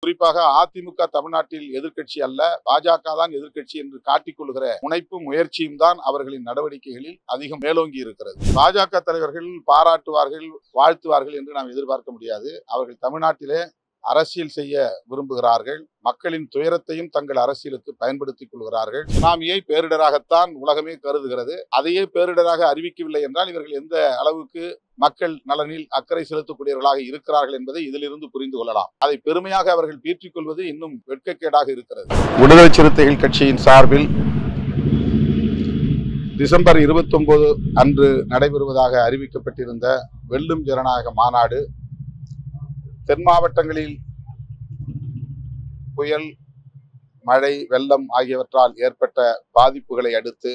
குறிப்பாக அதிமுக தமிழ்நாட்டில் எதிர்க்கட்சி அல்ல, பாஜக தான் எதிர்க்கட்சி என்று காட்டிக்கொள்கிற முனைப்பும் முயற்சியும் தான் அவர்களின் நடவடிக்கைகளில் அதிகம் மேலோங்கி இருக்கிறது. பாஜக தலைவர்கள் பாராட்டுவார்கள், வாழ்த்துவார்கள் என்று நாம் எதிர்பார்க்க முடியாது. அவர்கள் தமிழ்நாட்டிலே அரசியல் செய்ய விரும்புகிறார்கள். மக்களின் துயரத்தையும் தங்கள் அரசியலுக்கு பயன்படுத்திக் கொள்கிறார்கள். சுனாமியை பேரிடராகத்தான் உலகமே கருதுகிறது. அதையே பேரிடராக அறிவிக்கவில்லை என்றால் இவர்கள் எந்த அளவுக்கு மக்கள் நலனில் அக்கறை செலுத்தக்கூடியவர்களாக இருக்கிறார்கள் என்பதை இதிலிருந்து புரிந்து கொள்ளலாம். அதை பெருமையாக அவர்கள் பீற்றிக் கொள்வது இன்னும் வெட்கக்கேடாக இருக்கிறது. விடுதலை சிறுத்தைகள் கட்சியின் சார்பில் டிசம்பர் 29 அன்று நடைபெறுவதாக அறிவிக்கப்பட்டிருந்த வெல்லும் ஜனநாயக மாநாடு தென் மாவட்டங்களில் புயல், மழை, வெள்ளம் ஆகியவற்றால் ஏற்பட்ட பாதிப்புகளை அடுத்து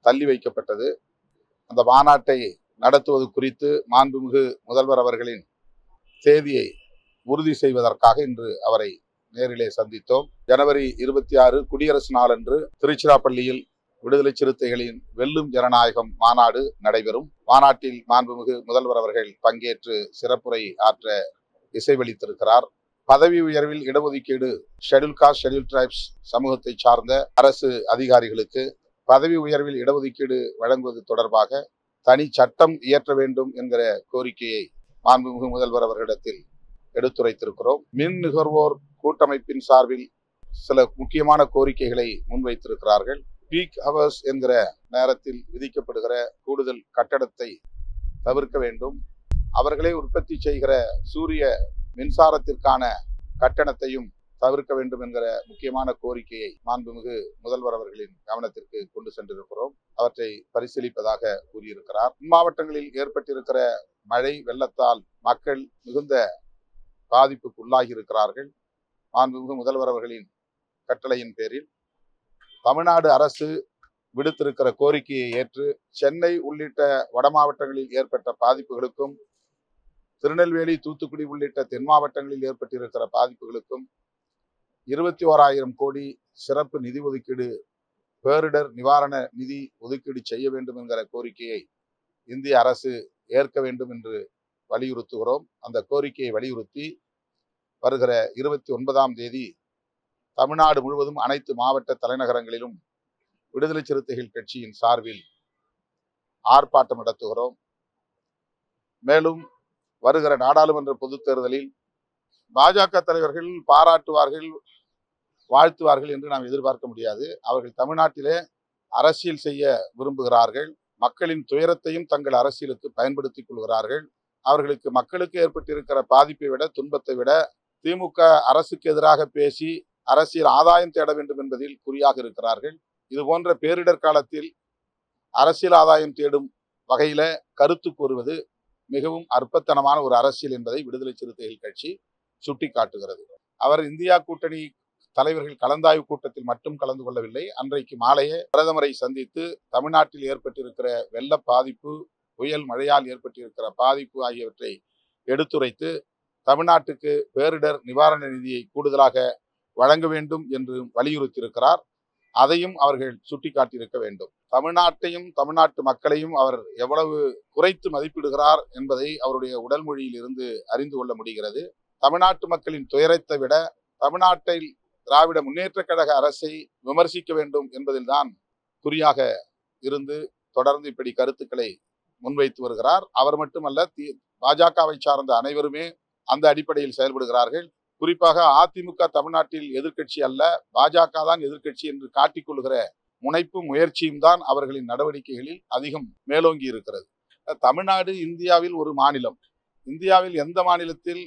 தள்ளி வைக்கப்பட்டது. அந்த மாநாட்டை நடத்துவது குறித்து மாண்புமிகு முதல்வர் அவர்களின் தேதியை உறுதி செய்வதற்காக இன்று அவரை நேரிலே சந்தித்தோம். ஜனவரி 26 குடியரசு நாளன்று திருச்சிராப்பள்ளியில் விடுதலை சிறுத்தைகளின் வெல்லும் ஜனநாயகம் மாநாடு நடைபெறும். மாநாட்டில் மாண்புமிகு முதல்வர் அவர்கள் பங்கேற்று சிறப்புரை ஆற்ற இசைவளித்திருக்கிறார். பதவி உயர்வில் இடஒதுக்கீடு ஷெட்யூல் காஸ்ட், ஷெட்யூல் டிரைப்ஸ் சமூகத்தை சார்ந்த அரசு அதிகாரிகளுக்கு பதவி உயர்வில் இடஒதுக்கீடு வழங்குவது தொடர்பாக தனி சட்டம் இயற்ற வேண்டும் என்கிற கோரிக்கையை மாண்புமிகு முதல்வர் அவர்களிடத்தில் எடுத்துரைத்திருக்கிறோம். மின் நுகர்வோர் கூட்டமைப்பின் சார்பில் சில முக்கியமான கோரிக்கைகளை முன்வைத்திருக்கிறார்கள். பீக் ஹவர்ஸ் என்கிற நேரத்தில் விதிக்கப்படுகிற கூடுதல் கட்டணத்தை தவிர்க்க வேண்டும். அவர்களே உற்பத்தி செய்கிற சூரிய மின்சாரத்திற்கான கட்டணத்தையும் தவிர்க்க வேண்டும் என்கிற முக்கியமான கோரிக்கையை மாண்புமிகு முதல்வர் அவர்களின் கவனத்திற்கு கொண்டு சென்றிருக்கிறோம். அவற்றை பரிசீலிப்பதாக கூறியிருக்கிறார். மாவட்டங்களில் ஏற்பட்டிருக்கிற மழை வெள்ளத்தால் மக்கள் மிகுந்த பாதிப்புக்கு உள்ளாகி இருக்கிறார்கள். மாண்புமிகு முதல்வர் அவர்களின் கட்டளையின் பேரில் தமிழ்நாடு அரசு விடுத்திருக்கிற கோரிக்கையை ஏற்று சென்னை உள்ளிட்ட வட மாவட்டங்களில் ஏற்பட்ட பாதிப்புகளுக்கும், திருநெல்வேலி, தூத்துக்குடி உள்ளிட்ட தென் மாவட்டங்களில் ஏற்பட்டிருக்கிற பாதிப்புகளுக்கும் 21,000 கோடி சிறப்பு நிதி ஒதுக்கீடு, பேரிடர் நிவாரண நிதி ஒதுக்கீடு செய்ய வேண்டும் என்கிற கோரிக்கையை இந்திய அரசு ஏற்க வேண்டும் என்று வலியுறுத்துகிறோம். அந்த கோரிக்கையை வலியுறுத்தி வருகிற 29ஆம் தேதி தமிழ்நாடு முழுவதும் அனைத்து மாவட்ட தலைநகரங்களிலும் விடுதலை சிறுத்தைகள் கட்சியின் சார்பில் ஆர்ப்பாட்டம் நடத்துகிறோம். மேலும் வருகிற நாடாளுமன்ற பொதுத் தேர்தலில் பாஜக தலைவர்கள் பாராட்டுவார்கள், வாழ்த்துவார்கள் என்று நாம் எதிர்பார்க்க முடியாது. அவர்கள் தமிழ்நாட்டிலே அரசியல் செய்ய விரும்புகிறார்கள். மக்களின் துயரத்தையும் தங்கள் அரசியலுக்கு பயன்படுத்திக் கொள்கிறார்கள். அவர்களுக்கு மக்களுக்கு ஏற்பட்டிருக்கிற பாதிப்பை விட, துன்பத்தை விட திமுக அரசுக்கு எதிராக பேசி அரசியல் ஆதாயம் தேட வேண்டும் என்பதில் குறியாக இருக்கிறார்கள். இது போன்ற பேரிடர் காலத்தில் அரசியல் ஆதாயம் தேடும் வகையில கருத்து கூறுவது மிகவும் அற்பத்தனமான ஒரு அரசியல் என்பதை விடுதலை சிறுத்தைகள் கட்சி சுட்டிக்காட்டுகிறது. அவர் இந்தியா கூட்டணி தலைவர்கள் கலந்தாய்வு கூட்டத்தில் மட்டும் கலந்து கொள்ளவில்லை. அன்றைக்கு மாலையே பிரதமரை சந்தித்து தமிழ்நாட்டில் ஏற்பட்டிருக்கிற வெள்ள பாதிப்பு, புயல் மழையால் ஏற்பட்டிருக்கிற பாதிப்பு ஆகியவற்றை எடுத்துரைத்து தமிழ்நாட்டுக்கு பேரிடர் நிவாரண நிதியை கூடுதலாக வழங்க வேண்டும் என்று வலியுறுத்தியிருக்கிறார். அதையும் அவர்கள் சுட்டிக்காட்டியிருக்க வேண்டும். தமிழ்நாட்டையும் தமிழ்நாட்டு மக்களையும் அவர் எவ்வளவு குறைத்து மதிப்பிடுகிறார் என்பதை அவருடைய உடல் மொழியில் இருந்து அறிந்து கொள்ள முடிகிறது. தமிழ்நாட்டு மக்களின் துயரத்தை விட தமிழ்நாட்டில் திராவிட முன்னேற்ற கழக அரசை விமர்சிக்க வேண்டும் என்பதில்தான் குறியாக இருந்து தொடர்ந்து இப்படி கருத்துக்களை முன்வைத்து வருகிறார். அவர் மட்டுமல்ல, பாஜகவை சார்ந்த அனைவருமே அந்த அடிப்படையில் செயல்படுகிறார்கள். குறிப்பாக அதிமுக தமிழ்நாட்டில் எதிர்க்கட்சி அல்ல, பாஜக தான் எதிர்க்கட்சி என்று காட்டிக்கொள்கிற முனைப்பும் முயற்சியும் தான் அவர்களின் நடவடிக்கைகளில் அதிகம் மேலோங்கி இருக்கிறது. தமிழ்நாடு இந்தியாவில் ஒரு மாநிலம். இந்தியாவில் எந்த மாநிலத்தில்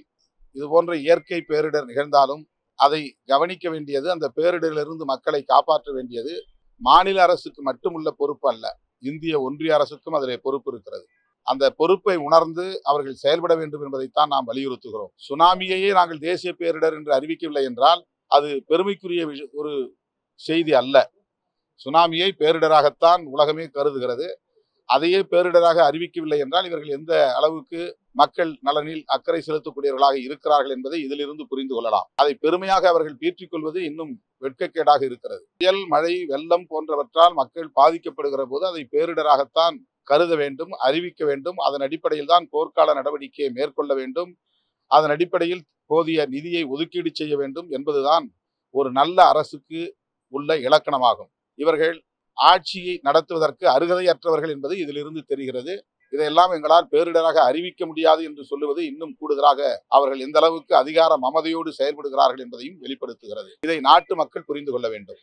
இது போன்ற இயற்கை பேரிடர் நிகழ்ந்தாலும் அதை கவனிக்க வேண்டியது, அந்த பேரிடரிலிருந்து மக்களை காப்பாற்ற வேண்டியது மாநில அரசுக்கு மட்டுமுள்ள பொறுப்பு அல்ல, இந்திய ஒன்றிய அரசுக்கும் அதிலே பொறுப்பு இருக்கிறது. அந்த பொறுப்பை உணர்ந்து அவர்கள் செயல்பட வேண்டும் என்பதைத்தான் நாம் வலியுறுத்துகிறோம். சுனாமியையே நாங்கள் தேசிய பேரிடர் என்று அறிவிக்கவில்லை என்றால் அது பெருமைக்குரிய ஒரு செய்தி அல்ல. சுனாமியை பேரிடராகத்தான் உலகமே கருதுகிறது. அதையே பேரிடராக அறிவிக்கவில்லை என்றால் இவர்கள் எந்த அளவுக்கு மக்கள் நலனில் அக்கறை செலுத்தக்கூடியவர்களாக இருக்கிறார்கள் என்பதை இதிலிருந்து புரிந்து கொள்ளலாம். அதை பெருமையாக அவர்கள் பீற்றிக் கொள்வது இன்னும் வெட்கக்கேடாக இருக்கிறது. புயல், மழை, வெள்ளம் போன்றவற்றால் மக்கள் பாதிக்கப்படுகிற போது அதை பேரிடராகத்தான் கருத வேண்டும், அறிவிக்க வேண்டும். அதன் அடிப்படையில் தான் போர்க்கால நடவடிக்கையை மேற்கொள்ள வேண்டும். அதன் அடிப்படையில் போதிய நிதியை ஒதுக்கீடு செய்ய வேண்டும் என்பதுதான் ஒரு நல்ல அரசுக்கு உள்ள இலக்கணமாகும். இவர்கள் ஆட்சியை நடத்துவதற்கு அருகதையற்றவர்கள் என்பது இதிலிருந்து தெரிகிறது. இதையெல்லாம் எங்களால் பேரிடராக அறிவிக்க முடியாது என்று சொல்லுவது இன்னும் கூடுதலாக அவர்கள் எந்த அளவுக்கு அதிகார மமதையோடு செயல்படுகிறார்கள் என்பதையும் வெளிப்படுத்துகிறது. இதை நாட்டு மக்கள் புரிந்து கொள்ள வேண்டும்.